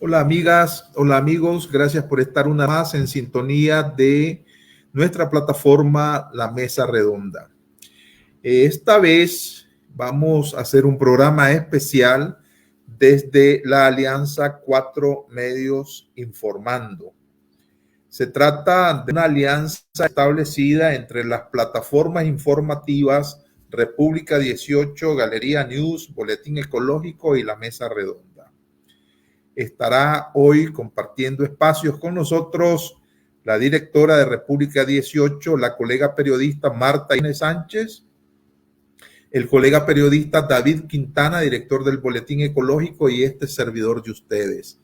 Hola amigas, hola amigos, gracias por estar una más en sintonía de nuestra plataforma La Mesa Redonda. Esta vez vamos a hacer un programa especial desde la Alianza Cuatro Medios Informando. Se trata de una alianza establecida entre las plataformas informativas República 18, Galería News, Boletín Ecológico y La Mesa Redonda. Estará hoy compartiendo espacios con nosotros la directora de República 18, la colega periodista Marta Inés Sánchez, el colega periodista David Quintana, director del Boletín Ecológico, y este servidor de ustedes.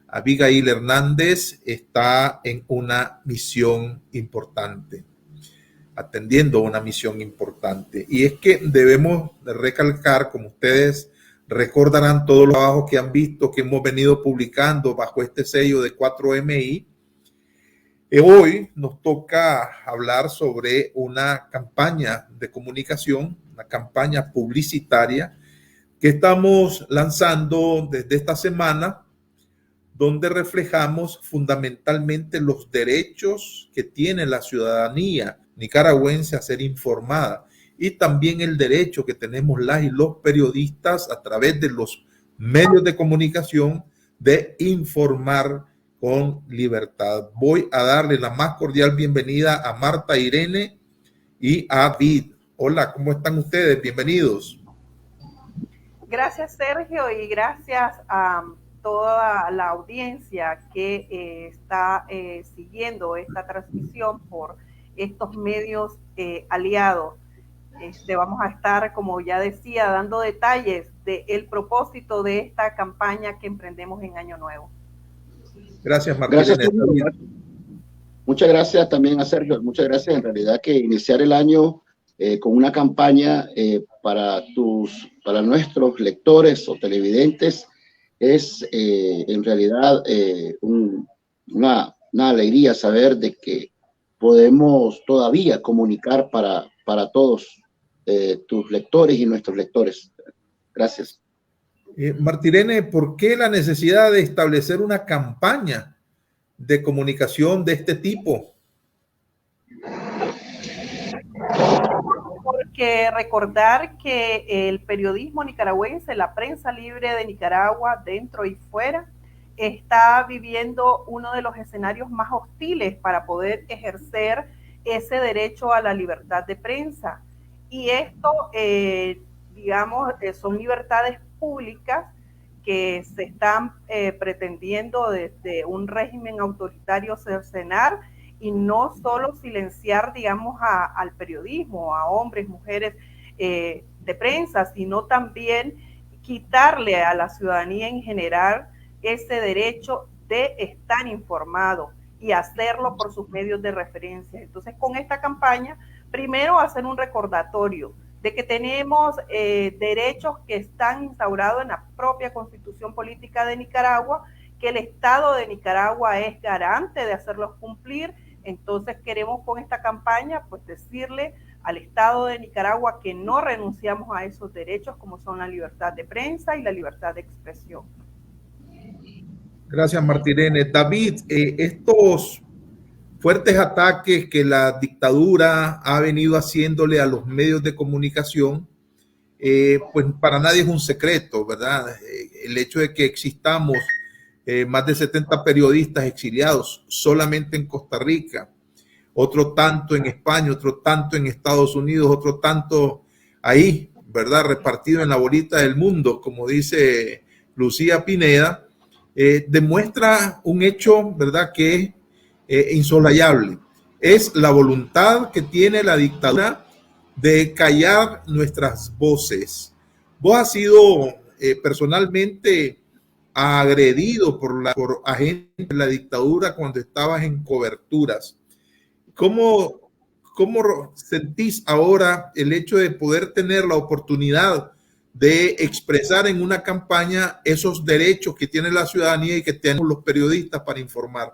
Abigail Hernández está en una misión importante, atendiendo una misión importante. Y es que debemos recalcar, como ustedes recordarán todos los trabajos que han visto, que hemos venido publicando bajo este sello de 4MI. Hoy nos toca hablar sobre una campaña de comunicación, una campaña publicitaria que estamos lanzando desde esta semana, donde reflejamos fundamentalmente los derechos que tiene la ciudadanía nicaragüense a ser informada y también el derecho que tenemos las y los periodistas a través de los medios de comunicación de informar con libertad. Voy a darle la más cordial bienvenida a Marta Irene y a David. Hola, ¿cómo están ustedes? Bienvenidos. Gracias, Sergio, y gracias a toda la audiencia que está siguiendo esta transmisión por estos medios aliados. Vamos a estar, como ya decía, dando detalles del propósito de esta campaña que emprendemos en Año Nuevo. Gracias, Martín. Muchas gracias también a Sergio. Muchas gracias. En realidad que iniciar el año con una campaña para nuestros lectores o televidentes es en realidad una alegría saber de que podemos todavía comunicar para todos tus lectores y nuestros lectores. Gracias. Martirene, ¿por qué la necesidad de establecer una campaña de comunicación de este tipo? Porque recordar que el periodismo nicaragüense, la prensa libre de Nicaragua, dentro y fuera, está viviendo uno de los escenarios más hostiles para poder ejercer ese derecho a la libertad de prensa. Y esto, son libertades públicas que se están pretendiendo desde un régimen autoritario cercenar, y no solo silenciar, al periodismo, a hombres, mujeres de prensa, sino también quitarle a la ciudadanía en general ese derecho de estar informado y hacerlo por sus medios de referencia. Entonces, con esta campaña, primero hacer un recordatorio de que tenemos derechos que están instaurados en la propia Constitución Política de Nicaragua, que el Estado de Nicaragua es garante de hacerlos cumplir. Entonces queremos con esta campaña pues decirle al Estado de Nicaragua que no renunciamos a esos derechos, como son la libertad de prensa y la libertad de expresión. Gracias, Martirene. David, estos fuertes ataques que la dictadura ha venido haciéndole a los medios de comunicación, pues para nadie es un secreto, ¿verdad? El hecho de que existamos más de 70 periodistas exiliados solamente en Costa Rica, otro tanto en España, otro tanto en Estados Unidos, otro tanto ahí, ¿verdad? Repartido en la bolita del mundo, como dice Lucía Pineda, demuestra un hecho, ¿verdad?, que es insolayable. Es la voluntad que tiene la dictadura de callar nuestras voces. Vos has sido personalmente agredido por agentes de la dictadura cuando estabas en coberturas. ¿Cómo sentís ahora el hecho de poder tener la oportunidad de expresar en una campaña esos derechos que tiene la ciudadanía y que tenemos los periodistas para informar?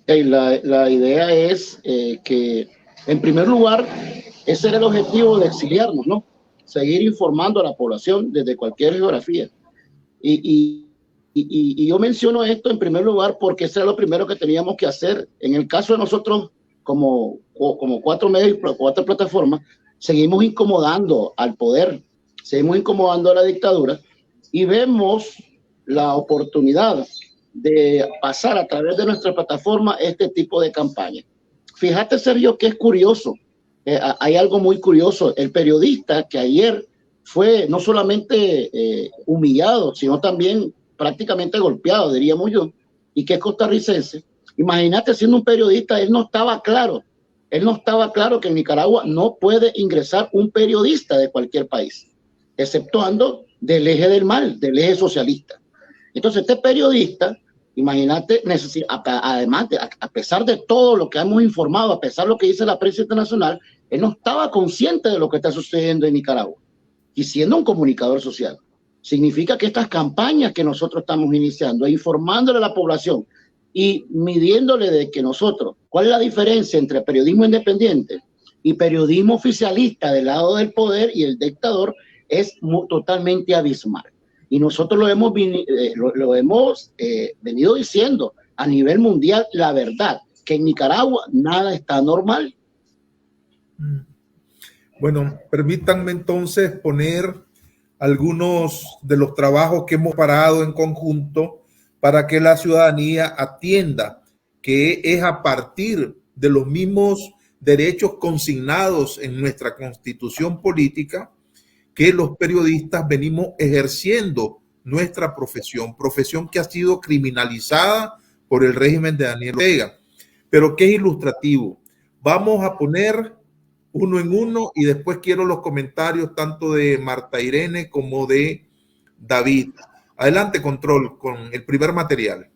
La idea es que, en primer lugar, ese era el objetivo de exiliarnos, ¿no? Seguir informando a la población desde cualquier geografía. Y Y yo menciono esto en primer lugar porque eso era lo primero que teníamos que hacer. En el caso de nosotros, como 4 medios, 4 plataformas, seguimos incomodando al poder, seguimos incomodando a la dictadura y vemos la oportunidad de pasar a través de nuestra plataforma este tipo de campaña. Fíjate, Sergio, que es curioso. Hay algo muy curioso. El periodista que ayer fue no solamente humillado, sino también prácticamente golpeado, diríamos yo, y que es costarricense. Imagínate, siendo un periodista, él no estaba claro que en Nicaragua no puede ingresar un periodista de cualquier país, exceptuando del eje del mal, del eje socialista. Entonces, este periodista, imagínate, además, a pesar de todo lo que hemos informado, a pesar de lo que dice la prensa internacional, él no estaba consciente de lo que está sucediendo en Nicaragua. Y siendo un comunicador social, significa que estas campañas que nosotros estamos iniciando, informándole a la población y midiéndole de que nosotros, ¿cuál es la diferencia entre periodismo independiente y periodismo oficialista del lado del poder y el dictador? Es totalmente abismal. Y nosotros lo hemos venido diciendo a nivel mundial, la verdad, que en Nicaragua nada está normal. Bueno, permítanme entonces poner algunos de los trabajos que hemos parado en conjunto para que la ciudadanía atienda, que es a partir de los mismos derechos consignados en nuestra constitución política que los periodistas venimos ejerciendo nuestra profesión que ha sido criminalizada por el régimen de Daniel Ortega, pero que es ilustrativo. Vamos a poner uno en uno y después quiero los comentarios tanto de Marta Irene como de David. Adelante, control, con el primer material.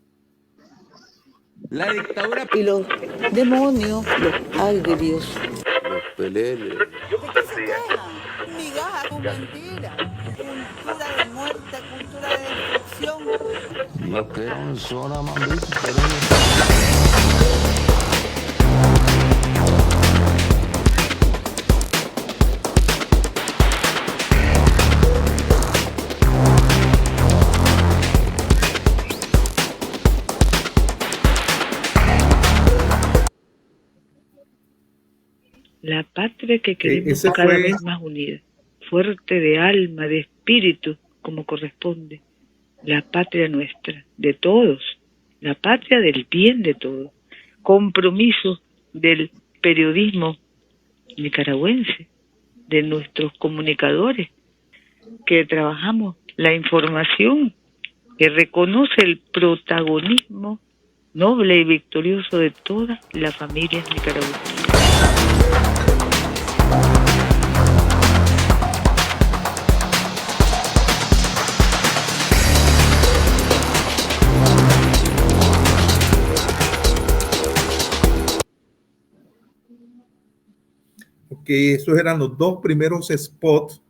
La dictadura y los demonios, los agrios, los peleles. migajas con mentiras, cultura de muerte, cultura de destrucción. Los que eran zona maldita. La patria que queremos cada vez más unida, fuerte de alma, de espíritu, como corresponde. La patria nuestra, de todos, la patria del bien de todos. Compromiso del periodismo nicaragüense, de nuestros comunicadores, que trabajamos la información, que reconoce el protagonismo noble y victorioso de todas las familias nicaragüenses. Que esos eran los 2 primeros spots,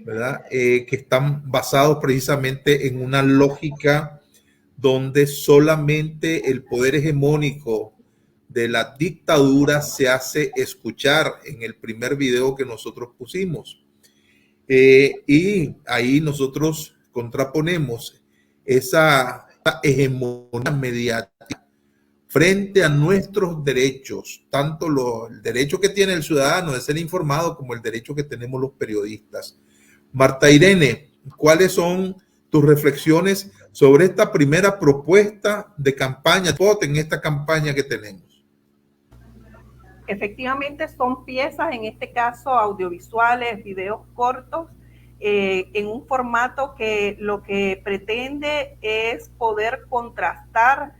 ¿verdad? Que están basados precisamente en una lógica donde solamente el poder hegemónico de la dictadura se hace escuchar en el primer video que nosotros pusimos. Y ahí nosotros contraponemos esa hegemonía mediática frente a nuestros derechos, tanto el derecho que tiene el ciudadano de ser informado como el derecho que tenemos los periodistas. Marta Irene, ¿cuáles son tus reflexiones sobre esta primera propuesta de campaña, en esta campaña que tenemos? Efectivamente son piezas, en este caso audiovisuales, videos cortos, en un formato que lo que pretende es poder contrastar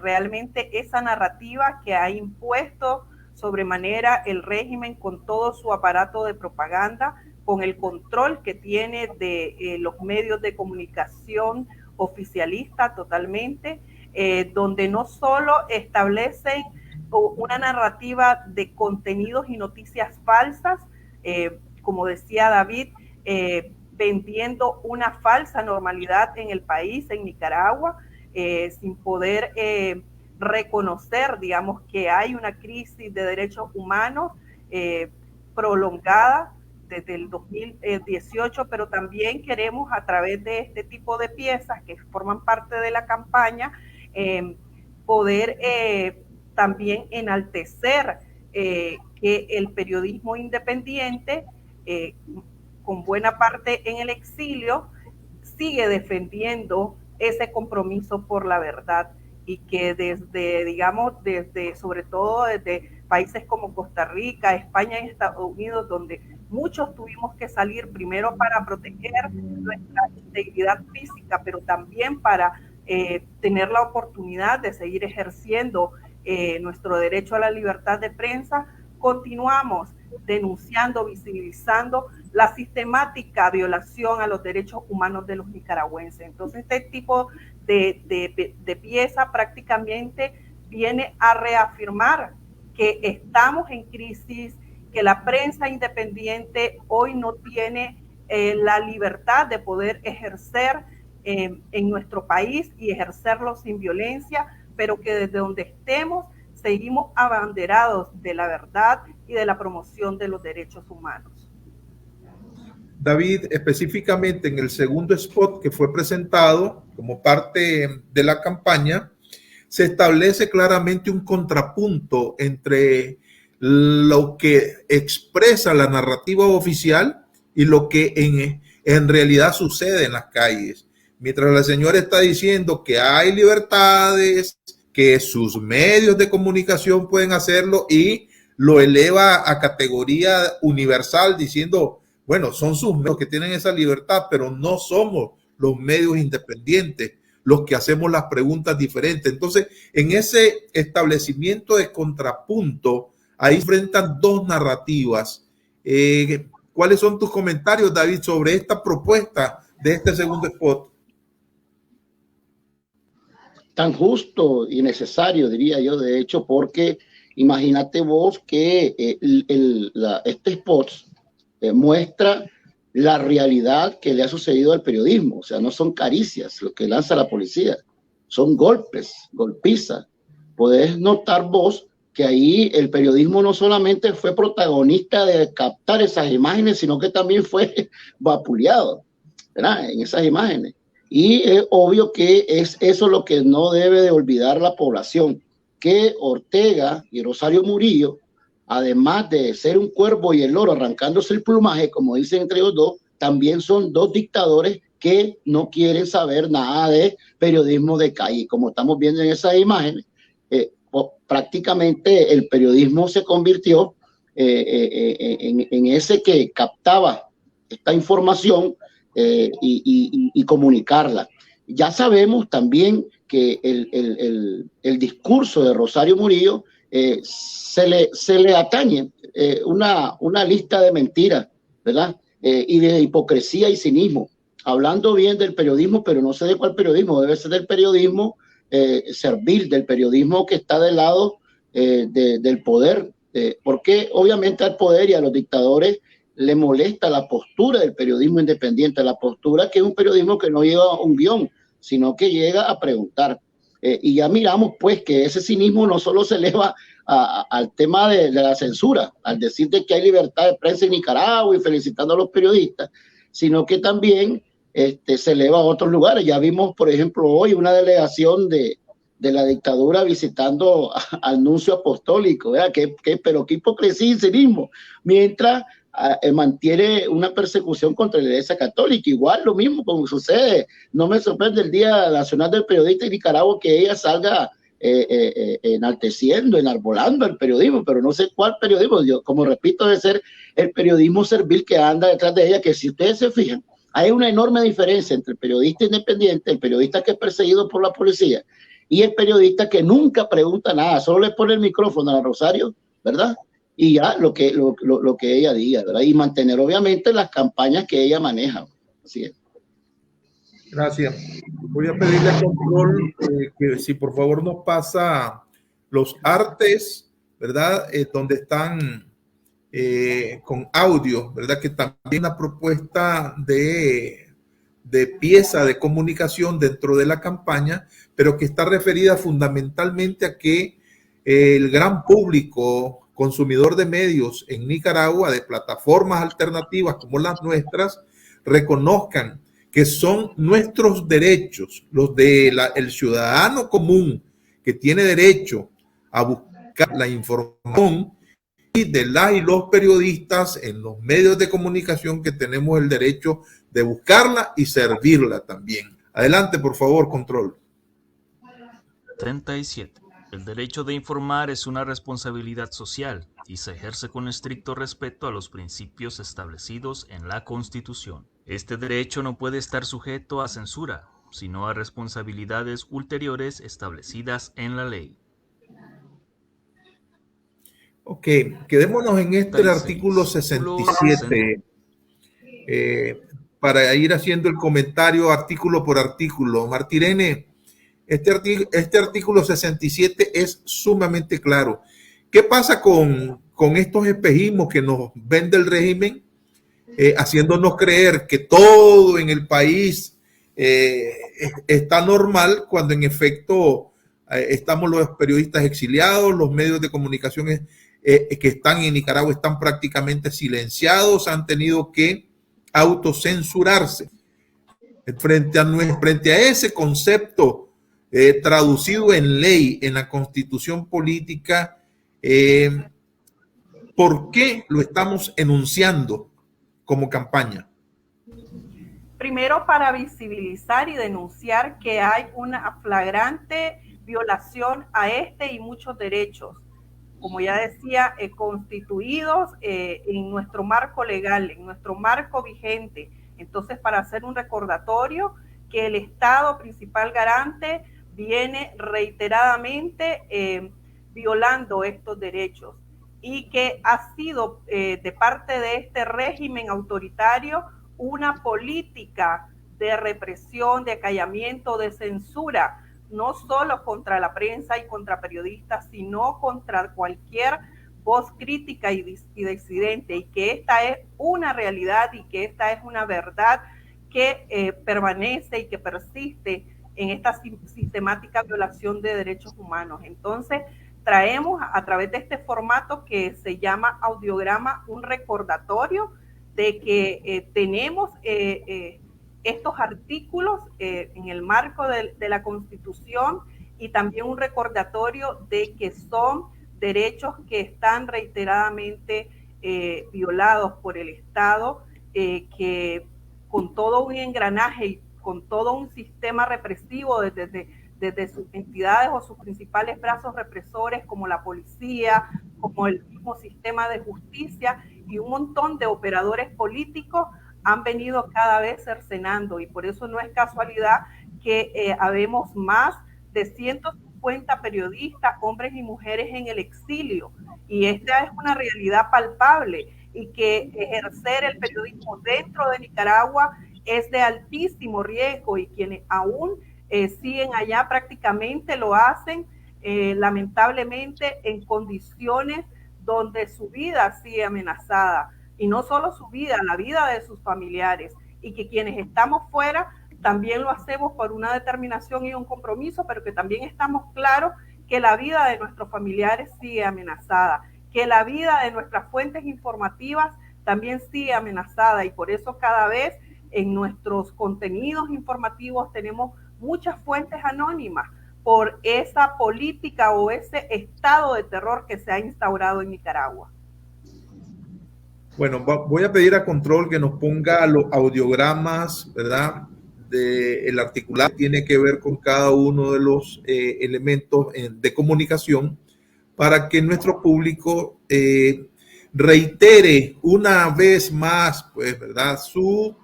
realmente esa narrativa que ha impuesto sobremanera el régimen con todo su aparato de propaganda, con el control que tiene de los medios de comunicación oficialista totalmente, donde no solo establecen una narrativa de contenidos y noticias falsas, como decía David, vendiendo una falsa normalidad en el país, en Nicaragua, sin poder reconocer, digamos, que hay una crisis de derechos humanos prolongada, desde el 2018, pero también queremos a través de este tipo de piezas que forman parte de la campaña poder también enaltecer que el periodismo independiente, con buena parte en el exilio, sigue defendiendo ese compromiso por la verdad, y que sobre todo desde países como Costa Rica, España y Estados Unidos, donde muchos tuvimos que salir primero para proteger nuestra integridad física, pero también para tener la oportunidad de seguir ejerciendo nuestro derecho a la libertad de prensa, continuamos denunciando, visibilizando la sistemática violación a los derechos humanos de los nicaragüenses. Entonces, este tipo de pieza prácticamente viene a reafirmar que estamos en crisis, que la prensa independiente hoy no tiene la libertad de poder ejercer en nuestro país y ejercerlo sin violencia, pero que desde donde estemos seguimos abanderados de la verdad y de la promoción de los derechos humanos. David, específicamente en el segundo spot que fue presentado como parte de la campaña, se establece claramente un contrapunto entre lo que expresa la narrativa oficial y lo que en realidad sucede en las calles. Mientras la señora está diciendo que hay libertades, que sus medios de comunicación pueden hacerlo, y lo eleva a categoría universal diciendo, bueno, son sus medios que tienen esa libertad, pero no somos los medios independientes los que hacemos las preguntas diferentes. Entonces, en ese establecimiento de contrapunto, ahí enfrentan dos narrativas. ¿Cuáles son tus comentarios, David, sobre esta propuesta de este segundo spot? Tan justo y necesario, diría yo, de hecho, porque imagínate vos que este spot muestra la realidad que le ha sucedido al periodismo. O sea, no son caricias lo que lanza la policía, son golpes, golpizas. Podés notar vos que ahí el periodismo no solamente fue protagonista de captar esas imágenes, sino que también fue vapuleado, ¿verdad?, en esas imágenes. Y es obvio que es eso lo que no debe de olvidar la población, que Ortega y Rosario Murillo, además de ser un cuervo y el loro arrancándose el plumaje, como dicen entre ellos dos, también son dos dictadores que no quieren saber nada de periodismo de calle. Como estamos viendo en esas imágenes, prácticamente el periodismo se convirtió en ese que captaba esta información y comunicarla. Ya sabemos también que el discurso de Rosario Murillo se le atañe una lista de mentiras, ¿verdad? Y de hipocresía y cinismo, hablando bien del periodismo, pero no sé de cuál periodismo, debe ser del periodismo servil, del periodismo que está del lado del poder, porque obviamente al poder y a los dictadores le molesta la postura del periodismo independiente, la postura que es un periodismo que no lleva un guión, sino que llega a preguntar. Y ya miramos pues que ese cinismo no solo se eleva al tema de la censura, al decir de que hay libertad de prensa en Nicaragua y felicitando a los periodistas, sino que también se eleva a otros lugares. Ya vimos, por ejemplo, hoy una delegación de la dictadura visitando al nuncio apostólico, ¿verdad? Pero qué hipocresía y cinismo, mientras mantiene una persecución contra la Iglesia Católica. Igual lo mismo como sucede, no me sorprende el Día Nacional del Periodista en Nicaragua que ella salga enalteciendo, enarbolando el periodismo, pero no sé cuál periodismo. Yo, como repito, debe ser el periodismo servil que anda detrás de ella, que si ustedes se fijan, hay una enorme diferencia entre el periodista independiente, el periodista que es perseguido por la policía, y el periodista que nunca pregunta nada, solo le pone el micrófono a Rosario, ¿verdad?, y ya lo que ella diga, ¿verdad? Y mantener obviamente las campañas que ella maneja. Así es. Gracias. Voy a pedirle a Control que si por favor nos pasa los artes, ¿verdad? Donde están con audio, ¿verdad? Que también una propuesta de pieza de comunicación dentro de la campaña, pero que está referida fundamentalmente a que el gran público consumidor de medios en Nicaragua, de plataformas alternativas como las nuestras, reconozcan que son nuestros derechos, los del ciudadano común que tiene derecho a buscar la información, y de las y los periodistas en los medios de comunicación que tenemos el derecho de buscarla y servirla también. Adelante, por favor, control. 37. El derecho de informar es una responsabilidad social y se ejerce con estricto respeto a los principios establecidos en la Constitución. Este derecho no puede estar sujeto a censura, sino a responsabilidades ulteriores establecidas en la ley. Ok, quedémonos en este artículo 67 para ir haciendo el comentario artículo por artículo. Martirene, este artículo 67 es sumamente claro. ¿Qué pasa con estos espejismos que nos vende el régimen, haciéndonos creer que todo en el país está normal, cuando en efecto estamos los periodistas exiliados, los medios de comunicación que están en Nicaragua están prácticamente silenciados, han tenido que autocensurarse frente a ese concepto traducido en ley, en la Constitución política? ¿Por qué lo estamos enunciando como campaña? Primero, para visibilizar y denunciar que hay una flagrante violación a este y muchos derechos, como ya decía, constituidos en nuestro marco legal, en nuestro marco vigente. Entonces, para hacer un recordatorio que el Estado principal garante viene reiteradamente violando estos derechos y que ha sido de parte de este régimen autoritario una política de represión, de acallamiento, de censura, no solo contra la prensa y contra periodistas, sino contra cualquier voz crítica y disidente, y que esta es una realidad y que esta es una verdad que permanece y que persiste en esta sistemática violación de derechos humanos. Entonces, traemos a través de este formato que se llama audiograma un recordatorio de que tenemos estos artículos en el marco de la Constitución, y también un recordatorio de que son derechos que están reiteradamente violados por el Estado, que con todo un engranaje y con todo un sistema represivo desde sus entidades o sus principales brazos represores, como la policía, como el mismo sistema de justicia y un montón de operadores políticos, han venido cada vez cercenando, y por eso no es casualidad que habemos más de 150 periodistas, hombres y mujeres en el exilio, y esta es una realidad palpable, y que ejercer el periodismo dentro de Nicaragua es de altísimo riesgo, y quienes aún siguen allá prácticamente lo hacen lamentablemente en condiciones donde su vida sigue amenazada, y no solo su vida, la vida de sus familiares, y que quienes estamos fuera también lo hacemos por una determinación y un compromiso, pero que también estamos claros que la vida de nuestros familiares sigue amenazada, que la vida de nuestras fuentes informativas también sigue amenazada, y por eso cada vez en nuestros contenidos informativos tenemos muchas fuentes anónimas por esa política o ese estado de terror que se ha instaurado en Nicaragua. Bueno, voy a pedir a Control que nos ponga los audiogramas, ¿verdad? El articulado tiene que ver con cada uno de los elementos de comunicación, para que nuestro público reitere una vez más, pues, ¿verdad?, su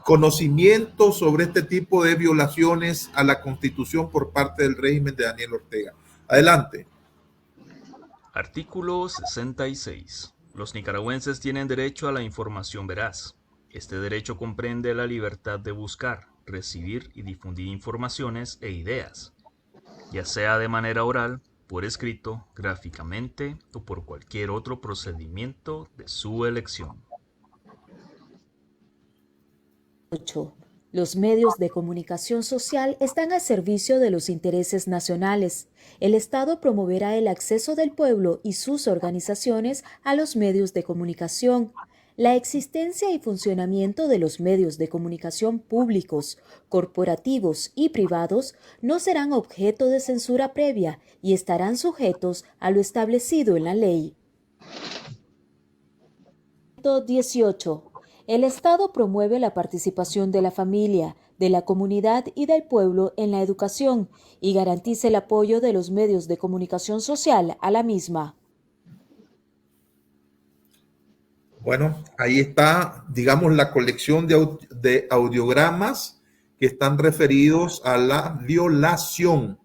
conocimiento sobre este tipo de violaciones a la Constitución por parte del régimen de Daniel Ortega. Adelante. Artículo 66. Los nicaragüenses tienen derecho a la información veraz. Este derecho comprende la libertad de buscar, recibir y difundir informaciones e ideas, ya sea de manera oral, por escrito, gráficamente o por cualquier otro procedimiento de su elección. Los medios de comunicación social están al servicio de los intereses nacionales. El Estado promoverá el acceso del pueblo y sus organizaciones a los medios de comunicación. La existencia y funcionamiento de los medios de comunicación públicos, corporativos y privados no serán objeto de censura previa y estarán sujetos a lo establecido en la ley. 18. El Estado promueve la participación de la familia, de la comunidad y del pueblo en la educación y garantiza el apoyo de los medios de comunicación social a la misma. Bueno, ahí está, digamos, la colección de audiogramas que están referidos a la violación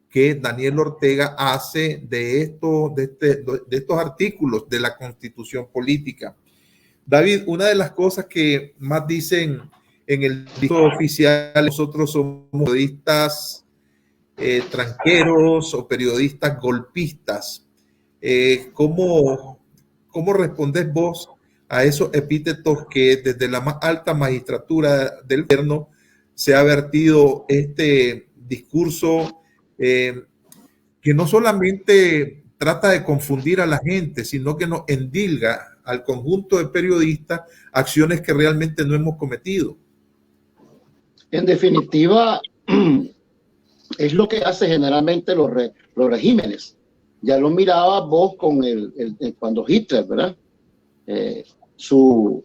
que Daniel Ortega hace de estos artículos de la Constitución Política. David, una de las cosas que más dicen en el discurso oficial, nosotros somos periodistas tranqueros o periodistas golpistas. ¿Cómo respondés vos a esos epítetos que desde la más alta magistratura del gobierno se ha vertido este discurso que no solamente trata de confundir a la gente, sino que nos endilga al conjunto de periodistas acciones que realmente no hemos cometido? En definitiva, es lo que hace generalmente los regímenes. Ya lo miraba vos con cuando Hitler, ¿verdad? Su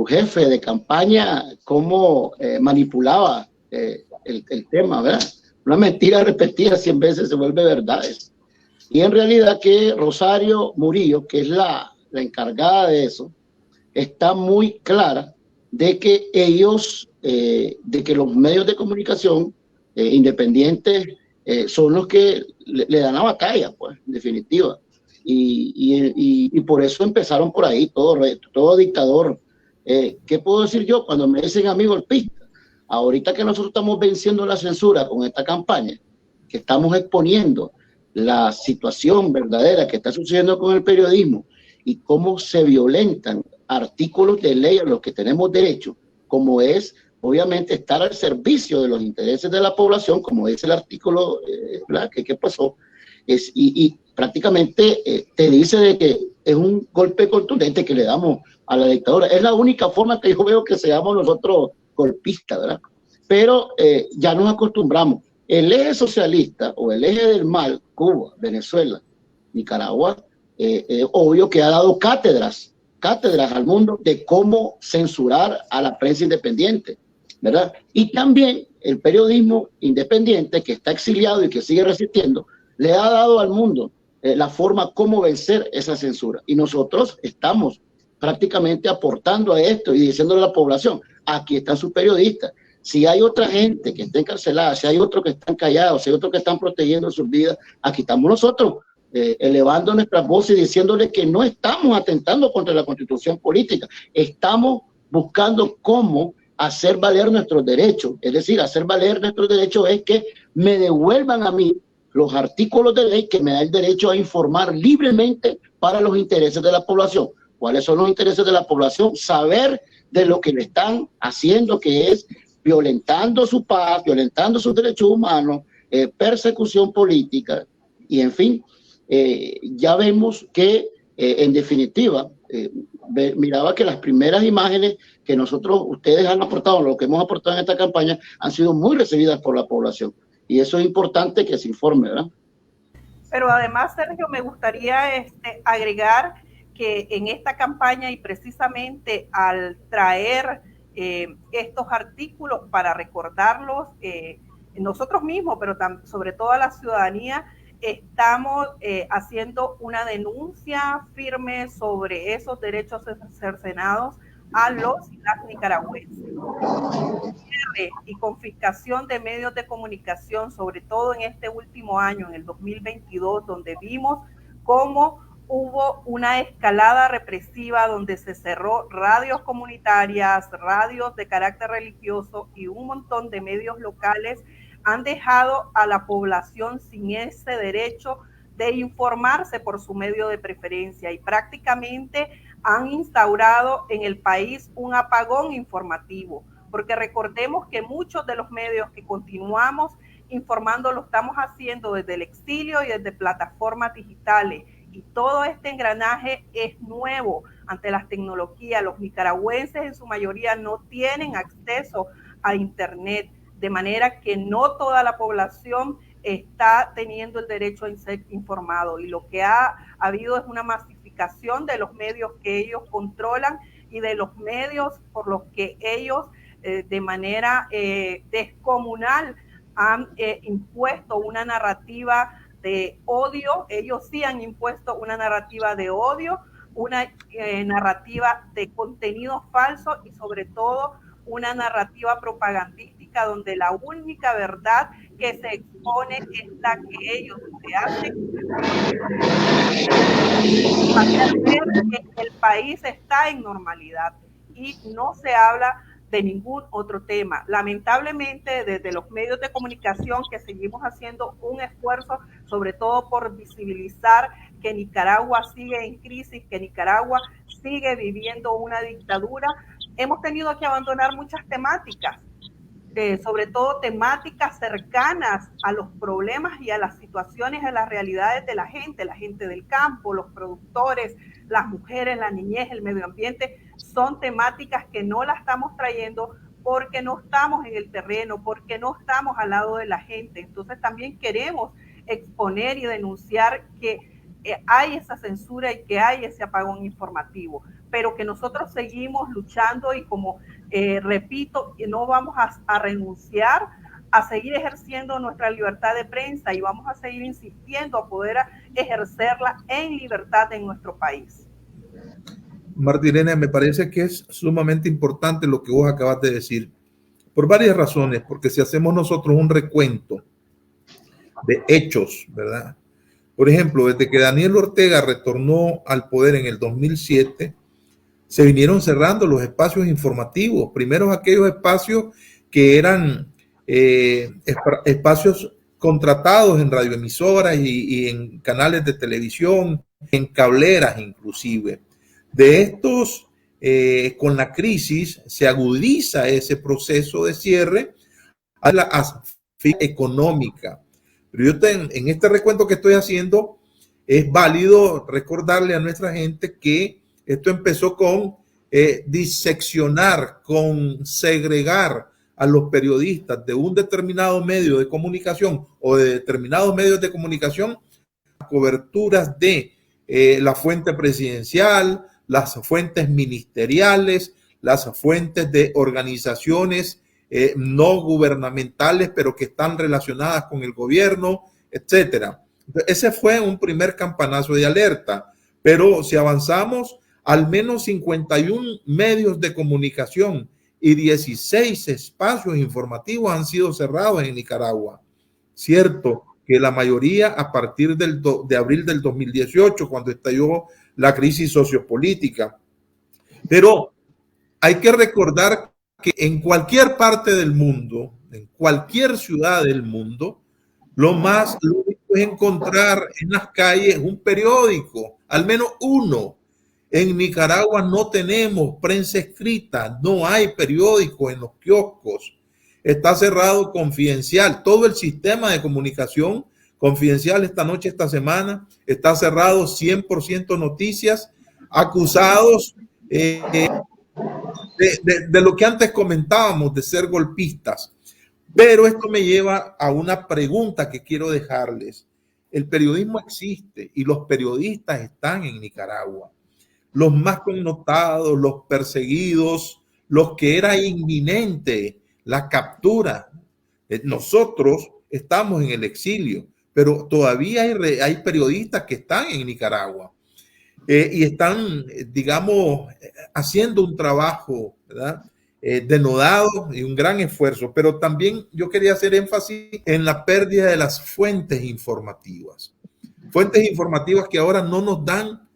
jefe de campaña, cómo manipulaba el tema, ¿verdad? Una mentira repetida 100 veces se vuelve verdad. Y en realidad que Rosario Murillo, que es la encargada de eso, está muy clara de que ellos, de que los medios de comunicación independientes son los que le dan la batalla, pues, en definitiva. Y por eso empezaron por ahí, todo dictador. ¿Qué puedo decir yo cuando me dicen a mí golpista? Ahorita que nosotros estamos venciendo la censura con esta campaña, que estamos exponiendo la situación verdadera que está sucediendo con el periodismo y cómo se violentan artículos de ley a los que tenemos derecho, como es obviamente estar al servicio de los intereses de la población, como es el artículo ¿qué pasó? Y prácticamente te dice de que es un golpe contundente que le damos a la dictadura. Es la única forma que yo veo que seamos nosotros golpistas, ¿verdad? Pero ya nos acostumbramos. El eje socialista o el eje del mal, Cuba, Venezuela, Nicaragua, obvio que ha dado cátedras al mundo de cómo censurar a la prensa independiente, ¿verdad? Y también el periodismo independiente que está exiliado y que sigue resistiendo, le ha dado al mundo la forma cómo vencer esa censura. Y nosotros estamos prácticamente aportando a esto y diciéndole a la población, aquí están sus periodistas. Si hay otra gente que está encarcelada, si hay otros que están callados, si hay otros que están protegiendo sus vidas, aquí estamos nosotros elevando nuestras voces y diciéndole que no estamos atentando contra la Constitución política, estamos buscando cómo hacer valer nuestros derechos. Es decir, hacer valer nuestros derechos es que me devuelvan a mí los artículos de ley que me da el derecho a informar libremente para los intereses de la población. ¿Cuáles son los intereses de la población? Saber de lo que le están haciendo, que es violentando su paz, violentando sus derechos humanos, persecución política, y en fin, ya vemos que en definitiva, miraba que las primeras imágenes que ustedes han aportado, lo que hemos aportado en esta campaña, han sido muy recibidas por la población, y eso es importante que se informe, ¿verdad? Pero además, Sergio, me gustaría agregar que en esta campaña y precisamente al traer estos artículos para recordarlos nosotros mismos, pero sobre todo a la ciudadanía, estamos haciendo una denuncia firme sobre esos derechos cercenados a los y las nicaragüenses. Y confiscación de medios de comunicación, sobre todo en este último año, en el 2022, donde vimos cómo hubo una escalada represiva donde se cerró radios comunitarias, radios de carácter religioso y un montón de medios locales han dejado a la población sin ese derecho de informarse por su medio de preferencia y prácticamente han instaurado en el país un apagón informativo, porque recordemos que muchos de los medios que continuamos informando lo estamos haciendo desde el exilio y desde plataformas digitales, y todo este engranaje es nuevo ante las tecnologías. Los nicaragüenses en su mayoría no tienen acceso a internet, de manera que no toda la población está teniendo el derecho a ser informado, y lo que ha habido es una masificación de los medios que ellos controlan y de los medios por los que ellos de manera descomunal han impuesto una narrativa de odio. Ellos sí han impuesto una narrativa de odio, una narrativa de contenido falso y sobre todo una narrativa propagandística donde la única verdad que se expone es la que ellos se hacen, hacer ver que el país está en normalidad y no se habla de ningún otro tema. Lamentablemente, desde los medios de comunicación que seguimos haciendo un esfuerzo, sobre todo por visibilizar que Nicaragua sigue en crisis, que Nicaragua sigue viviendo una dictadura, hemos tenido que abandonar muchas temáticas, sobre todo temáticas cercanas a los problemas y a las situaciones, a las realidades de la gente del campo, los productores, las mujeres, la niñez, el medio ambiente. Son temáticas que no las estamos trayendo porque no estamos en el terreno, porque no estamos al lado de la gente. Entonces también queremos exponer y denunciar que hay esa censura y que hay ese apagón informativo, pero que nosotros seguimos luchando y como repito, no vamos a renunciar a seguir ejerciendo nuestra libertad de prensa y vamos a seguir insistiendo a poder ejercerla en libertad en nuestro país. Martirena, me parece que es sumamente importante lo que vos acabas de decir, por varias razones, porque si hacemos nosotros un recuento de hechos, ¿verdad? Por ejemplo, desde que Daniel Ortega retornó al poder en el 2007, se vinieron cerrando los espacios informativos, primero aquellos espacios que eran espacios contratados en radioemisoras y en canales de televisión, en cableras inclusive. De estos, con la crisis, se agudiza ese proceso de cierre a la asfixia económica. Pero yo en este recuento que estoy haciendo, es válido recordarle a nuestra gente que esto empezó con diseccionar, con segregar a los periodistas de un determinado medio de comunicación o de determinados medios de comunicación, coberturas de la fuente presidencial, las fuentes ministeriales, las fuentes de organizaciones no gubernamentales, pero que están relacionadas con el gobierno, etcétera. Ese fue un primer campanazo de alerta, pero si avanzamos, al menos 51 medios de comunicación y 16 espacios informativos han sido cerrados en Nicaragua. Cierto que la mayoría a partir de abril del 2018, cuando estalló la crisis sociopolítica. Pero hay que recordar que en cualquier parte del mundo, en cualquier ciudad del mundo, lo único es encontrar en las calles un periódico, al menos uno. En Nicaragua no tenemos prensa escrita, no hay periódico en los kioscos. Está cerrado Confidencial. Todo el sistema de comunicación Confidencial esta semana, está cerrado 100% Noticias, acusados de lo que antes comentábamos, de ser golpistas. Pero esto me lleva a una pregunta que quiero dejarles. El periodismo existe y los periodistas están en Nicaragua. Los más connotados, los perseguidos, los que era inminente la captura. Nosotros estamos en el exilio, pero todavía hay periodistas que están en Nicaragua y están, digamos, haciendo un trabajo, ¿verdad? Denodado y un gran esfuerzo, pero también yo quería hacer énfasis en la pérdida de las fuentes informativas que ahora no nos dan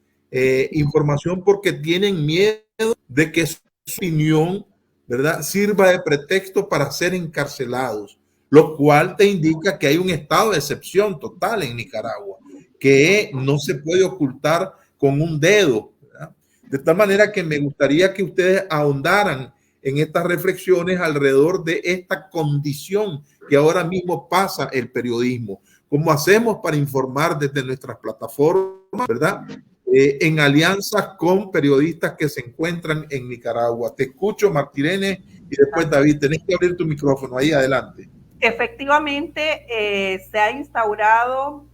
información porque tienen miedo de que su opinión, ¿verdad?, sirva de pretexto para ser encarcelados, lo cual te indica que hay un estado de excepción total en Nicaragua, que no se puede ocultar con un dedo, ¿verdad? De tal manera que me gustaría que ustedes ahondaran en estas reflexiones alrededor de esta condición que ahora mismo pasa el periodismo. ¿Cómo hacemos para informar desde nuestras plataformas, verdad? En alianzas con periodistas que se encuentran en Nicaragua. Te escucho, Martirene, y después David, tenés que abrir tu micrófono. Ahí, adelante. Efectivamente, se ha instaurado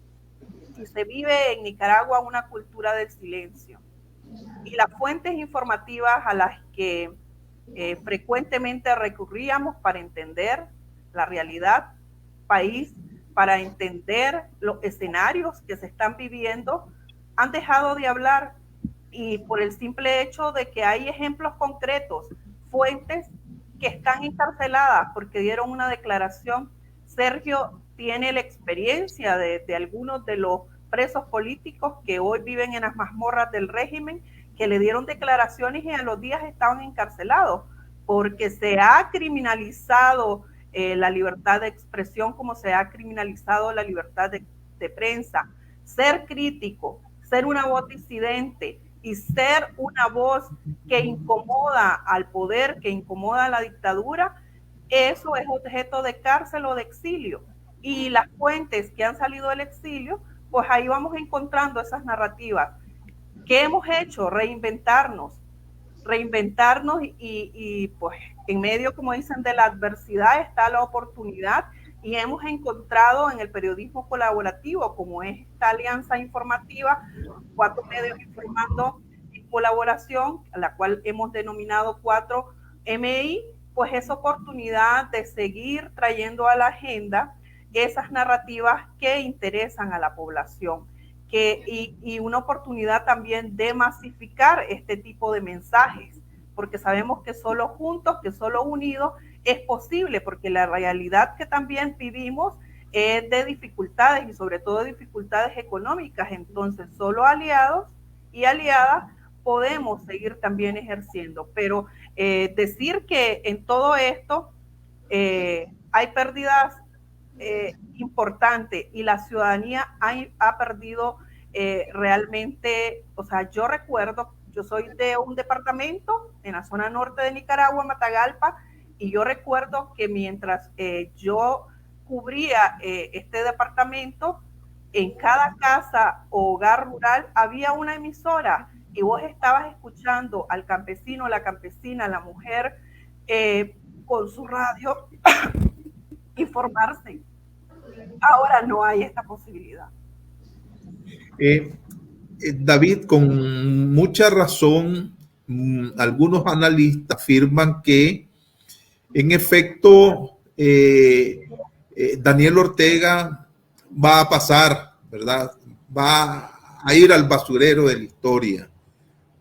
y se vive en Nicaragua una cultura del silencio. Y las fuentes informativas a las que frecuentemente recurríamos para entender la realidad país, para entender los escenarios que se están viviendo, han dejado de hablar, y por el simple hecho de que hay ejemplos concretos, fuentes que están encarceladas porque dieron una declaración. Sergio tiene la experiencia de algunos de los presos políticos que hoy viven en las mazmorras del régimen, que le dieron declaraciones y a los días estaban encarcelados, porque se ha criminalizado la libertad de expresión, como se ha criminalizado la libertad de prensa. Ser crítico, ser una voz disidente y ser una voz que incomoda al poder, que incomoda a la dictadura, eso es objeto de cárcel o de exilio. Y las fuentes que han salido del exilio, pues ahí vamos encontrando esas narrativas. ¿Qué hemos hecho? Reinventarnos y pues en medio, como dicen, de la adversidad está la oportunidad, y hemos encontrado en el periodismo colaborativo, como es esta alianza informativa, 4 medios informando en colaboración, a la cual hemos denominado 4MI, pues esa oportunidad de seguir trayendo a la agenda esas narrativas que interesan a la población, y una oportunidad también de masificar este tipo de mensajes, porque sabemos que solo juntos, que solo unidos es posible, porque la realidad que también vivimos es de dificultades, y sobre todo de dificultades económicas. Entonces solo aliados y aliadas podemos seguir también ejerciendo. Pero decir que en todo esto hay pérdidas importante, y la ciudadanía ha perdido realmente, o sea, yo recuerdo, yo soy de un departamento en la zona norte de Nicaragua, Matagalpa, y yo recuerdo que mientras yo cubría este departamento, en cada casa o hogar rural había una emisora, y vos estabas escuchando al campesino, la campesina, la mujer con su radio informarse. Ahora no hay esta posibilidad. David, con mucha razón, algunos analistas afirman que, en efecto, Daniel Ortega va a pasar, ¿verdad? Va a ir al basurero de la historia.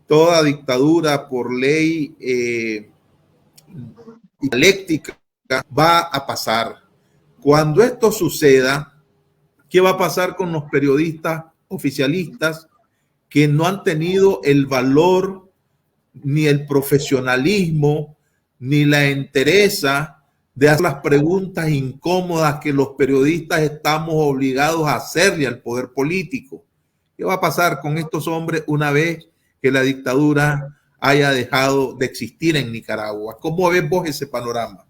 Toda dictadura por ley dialéctica va a pasar. Cuando esto suceda, ¿qué va a pasar con los periodistas oficialistas que no han tenido el valor, ni el profesionalismo, ni la entereza de hacer las preguntas incómodas que los periodistas estamos obligados a hacerle al poder político? ¿Qué va a pasar con estos hombres una vez que la dictadura haya dejado de existir en Nicaragua? ¿Cómo ves vos ese panorama?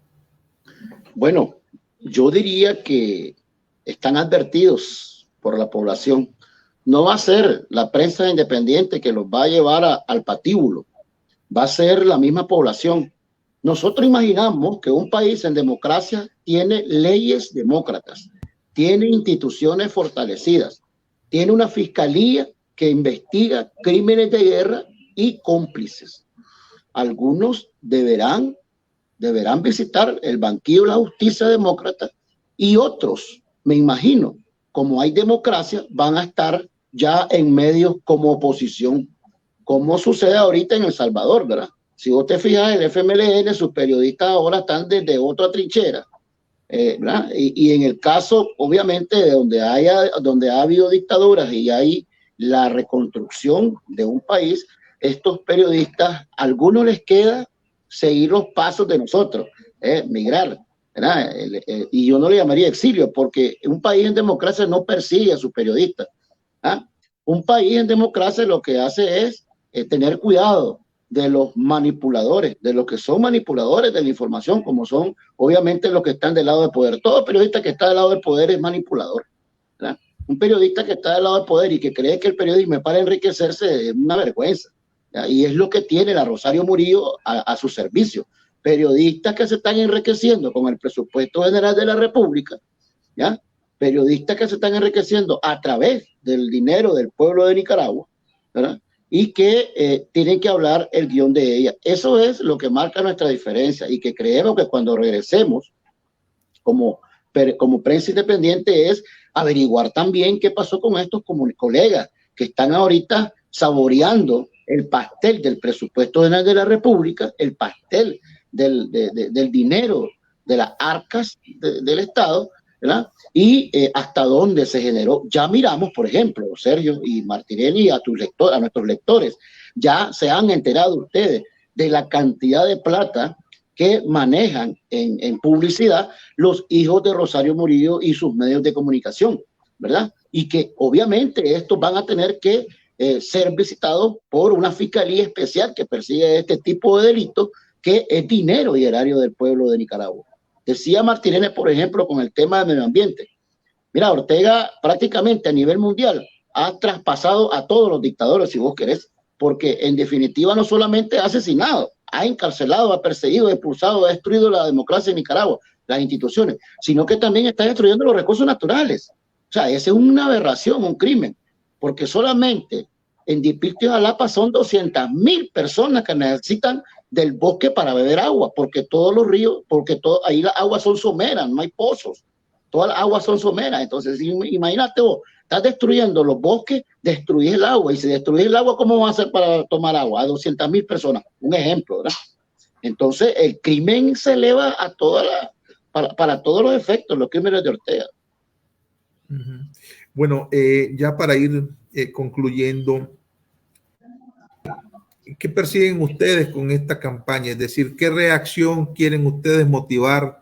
Bueno, yo diría que están advertidos por la población. No va a ser la prensa independiente que los va a llevar al patíbulo, va a ser la misma población. Nosotros imaginamos que un país en democracia tiene leyes demócratas, tiene instituciones fortalecidas, tiene una fiscalía que investiga crímenes de guerra y cómplices. Algunos deberán visitar el banquillo de la justicia demócrata, y otros, me imagino, como hay democracia, van a estar ya en medios como oposición, como sucede ahorita en El Salvador, ¿verdad? Si vos te fijas, el FMLN, sus periodistas ahora están desde otra trinchera, ¿verdad? Y en el caso, obviamente, de donde ha habido dictaduras y hay la reconstrucción de un país, estos periodistas, a algunos les queda seguir los pasos de nosotros, migrar, ¿verdad? Y yo no le llamaría exilio, porque un país en democracia no persigue a sus periodistas. Un país en democracia lo que hace es tener cuidado de los manipuladores, de los que son manipuladores de la información, como son obviamente los que están del lado del poder. Todo periodista que está del lado del poder es manipulador, ¿verdad? Un periodista que está del lado del poder y que cree que el periodismo es para enriquecerse es una vergüenza, ¿ya? Y es lo que tiene la Rosario Murillo a su servicio. Periodistas que se están enriqueciendo con el presupuesto general de la República, ¿ya? Periodistas que se están enriqueciendo a través del dinero del pueblo de Nicaragua, ¿verdad? Y que tienen que hablar el guión de ella. Eso es lo que marca nuestra diferencia y que creemos que cuando regresemos como prensa independiente es averiguar también qué pasó con estos colegas que están ahorita saboreando el pastel del presupuesto general de la República, el pastel del dinero de las arcas del Estado, ¿verdad? Y hasta dónde se generó. Ya miramos, por ejemplo, Sergio y Martireni, a nuestros lectores, ya se han enterado ustedes de la cantidad de plata que manejan en publicidad los hijos de Rosario Murillo y sus medios de comunicación, ¿verdad? Y que obviamente estos van a tener que ser visitados por una fiscalía especial que persigue este tipo de delitos, que es dinero y erario del pueblo de Nicaragua. Decía Martínez, por ejemplo, con el tema del medio ambiente. Mira, Ortega prácticamente a nivel mundial ha traspasado a todos los dictadores, si vos querés, porque en definitiva no solamente ha asesinado, ha encarcelado, ha perseguido, ha expulsado, ha destruido la democracia en Nicaragua, las instituciones, sino que también está destruyendo los recursos naturales. O sea, esa es una aberración, un crimen, porque solamente en Dipilco y Jalapa son 200,000 personas que necesitan del bosque para beber agua, porque todos los ríos, ahí las aguas son someras, no hay pozos, todas las aguas son someras. Entonces, imagínate vos, estás destruyendo los bosques, destruyes el agua, y si destruyes el agua, ¿cómo va a hacer para tomar agua? A 200,000 personas, un ejemplo, ¿verdad? Entonces, el crimen se eleva a para todos los efectos, los crímenes de Ortega. Bueno, ya para ir concluyendo, ¿qué persiguen ustedes con esta campaña? Es decir, ¿qué reacción quieren ustedes motivar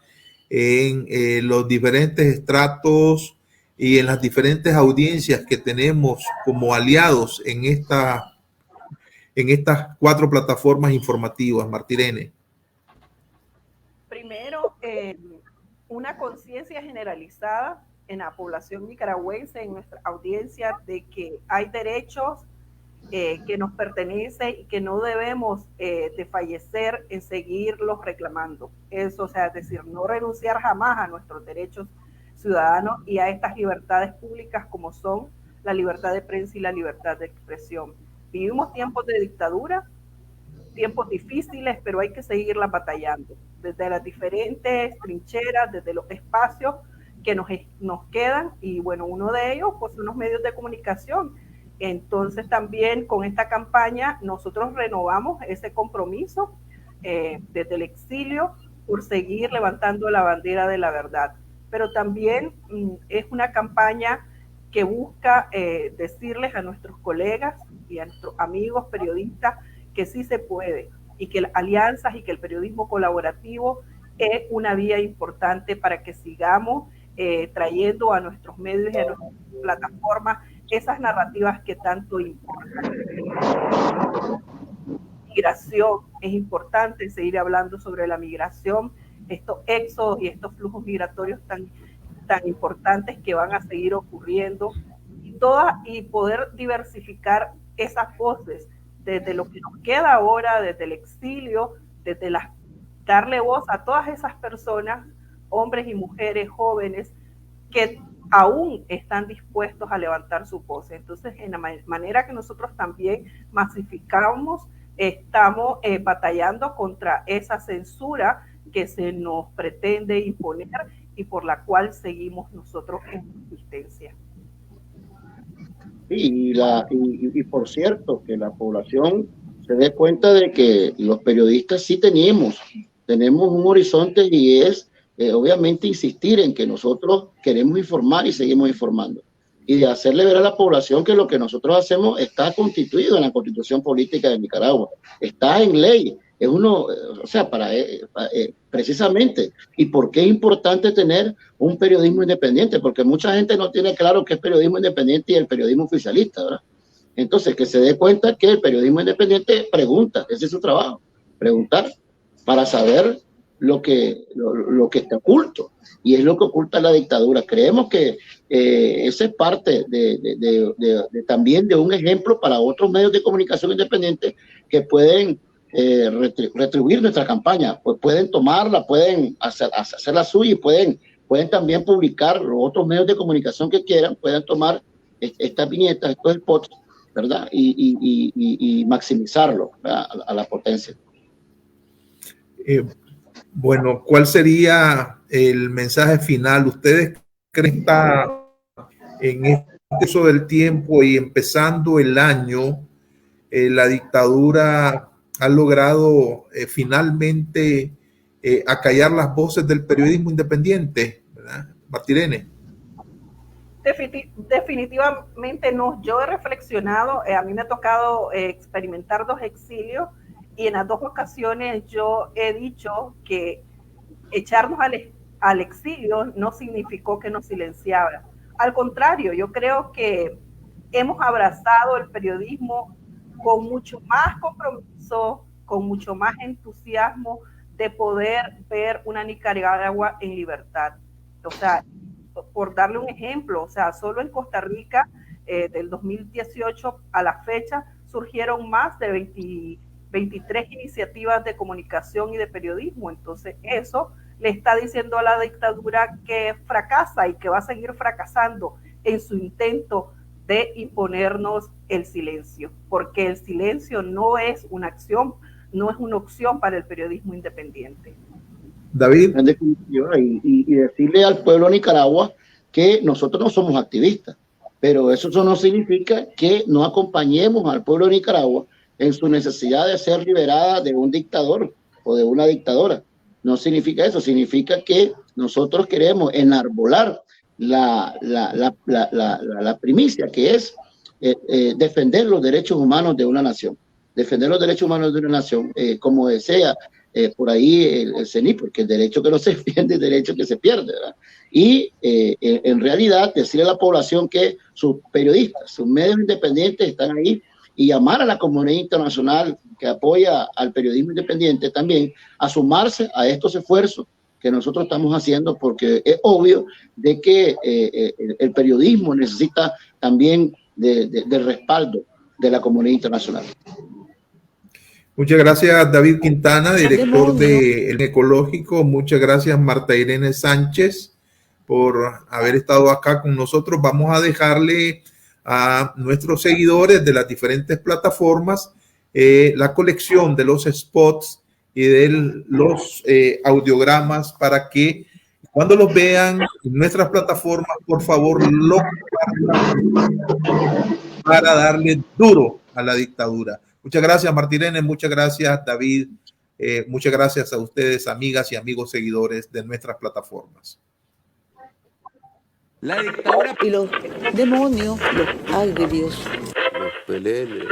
en los diferentes estratos y en las diferentes audiencias que tenemos como aliados en estas 4 plataformas informativas, Martirene? Primero, una conciencia generalizada en la población nicaragüense, en nuestra audiencia, de que hay derechos que nos pertenecen y que no debemos desfallecer en seguirlos reclamando. Eso, o sea, es decir, no renunciar jamás a nuestros derechos ciudadanos y a estas libertades públicas como son la libertad de prensa y la libertad de expresión. Vivimos tiempos de dictadura, tiempos difíciles, pero hay que seguirla batallando desde las diferentes trincheras, desde los espacios que nos quedan, y bueno, uno de ellos pues son los medios de comunicación. Entonces también con esta campaña nosotros renovamos ese compromiso desde el exilio por seguir levantando la bandera de la verdad. Pero también es una campaña que busca decirles a nuestros colegas y a nuestros amigos periodistas que sí se puede, y que las alianzas y que el periodismo colaborativo es una vía importante para que sigamos trayendo a nuestros medios y a nuestras plataformas esas narrativas que tanto importan. Migración, es importante seguir hablando sobre la migración, estos éxodos y estos flujos migratorios tan importantes que van a seguir ocurriendo, y poder diversificar esas voces desde lo que nos queda ahora, desde el exilio, darle voz a todas esas personas, hombres y mujeres jóvenes, que aún están dispuestos a levantar su voz. Entonces, en la manera que nosotros también masificamos, estamos batallando contra esa censura que se nos pretende imponer y por la cual seguimos nosotros en resistencia. Y por cierto, que la población se dé cuenta de que los periodistas sí tenemos un horizonte, y es obviamente insistir en que nosotros queremos informar y seguimos informando, y de hacerle ver a la población que lo que nosotros hacemos está constituido en la Constitución Política de Nicaragua, está en ley, es uno, o sea, precisamente. ¿Y por qué es importante tener un periodismo independiente? Porque mucha gente no tiene claro qué es periodismo independiente y el periodismo oficialista, ¿verdad? Entonces, que se dé cuenta que el periodismo independiente pregunta, ese es su trabajo, preguntar para saber lo que está oculto, y es lo que oculta la dictadura. Creemos que esa es parte también de un ejemplo para otros medios de comunicación independientes que pueden retribuir nuestra campaña, pues pueden tomarla, pueden hacerla suya, y pueden también publicar. Los otros medios de comunicación que quieran puedan tomar estas viñetas, estos spots, ¿verdad? Y maximizarlo, ¿verdad? A la potencia. Bueno, ¿cuál sería el mensaje final? ¿Ustedes creen que está en este curso del tiempo y empezando el año, la dictadura ha logrado finalmente acallar las voces del periodismo independiente, ¿verdad? Martirene. Definitivamente no. Yo he reflexionado, a mí me ha tocado experimentar 2 exilios, y en las 2 ocasiones yo he dicho que echarnos al exilio no significó que nos silenciaran. Al contrario, yo creo que hemos abrazado el periodismo con mucho más compromiso, con mucho más entusiasmo de poder ver una Nicaragua en libertad. O sea, por darle un ejemplo, o sea, solo en Costa Rica del 2018 a la fecha surgieron más de 23 iniciativas de comunicación y de periodismo. Entonces eso le está diciendo a la dictadura que fracasa y que va a seguir fracasando en su intento de imponernos el silencio, porque el silencio no es una acción, no es una opción para el periodismo independiente. David. Y decirle al pueblo de Nicaragua que nosotros no somos activistas, pero eso no significa que no acompañemos al pueblo de Nicaragua en su necesidad de ser liberada de un dictador o de una dictadora. No significa eso, significa que nosotros queremos enarbolar la primicia, que es defender los derechos humanos de una nación. Defender los derechos humanos de una nación, como desea por ahí el CENI, porque el derecho que no se defiende es el derecho que se pierde, ¿verdad? Y en realidad decirle a la población que sus periodistas, sus medios independientes están ahí, y llamar a la comunidad internacional que apoya al periodismo independiente también a sumarse a estos esfuerzos que nosotros estamos haciendo, porque es obvio de que el periodismo necesita también del respaldo de la comunidad internacional. Muchas gracias, David Quintana, director de El Ecológico. Muchas gracias, Marta Irene Sánchez, por haber estado acá con nosotros. Vamos a dejarle a nuestros seguidores de las diferentes plataformas la colección de los spots y de los audiogramas para que cuando los vean en nuestras plataformas, por favor, lo para darle duro a la dictadura. Muchas gracias, Martirene. Muchas gracias, David. Muchas gracias a ustedes, amigas y amigos seguidores de nuestras plataformas. La dictadura y los demonios, los agrios, los peleles.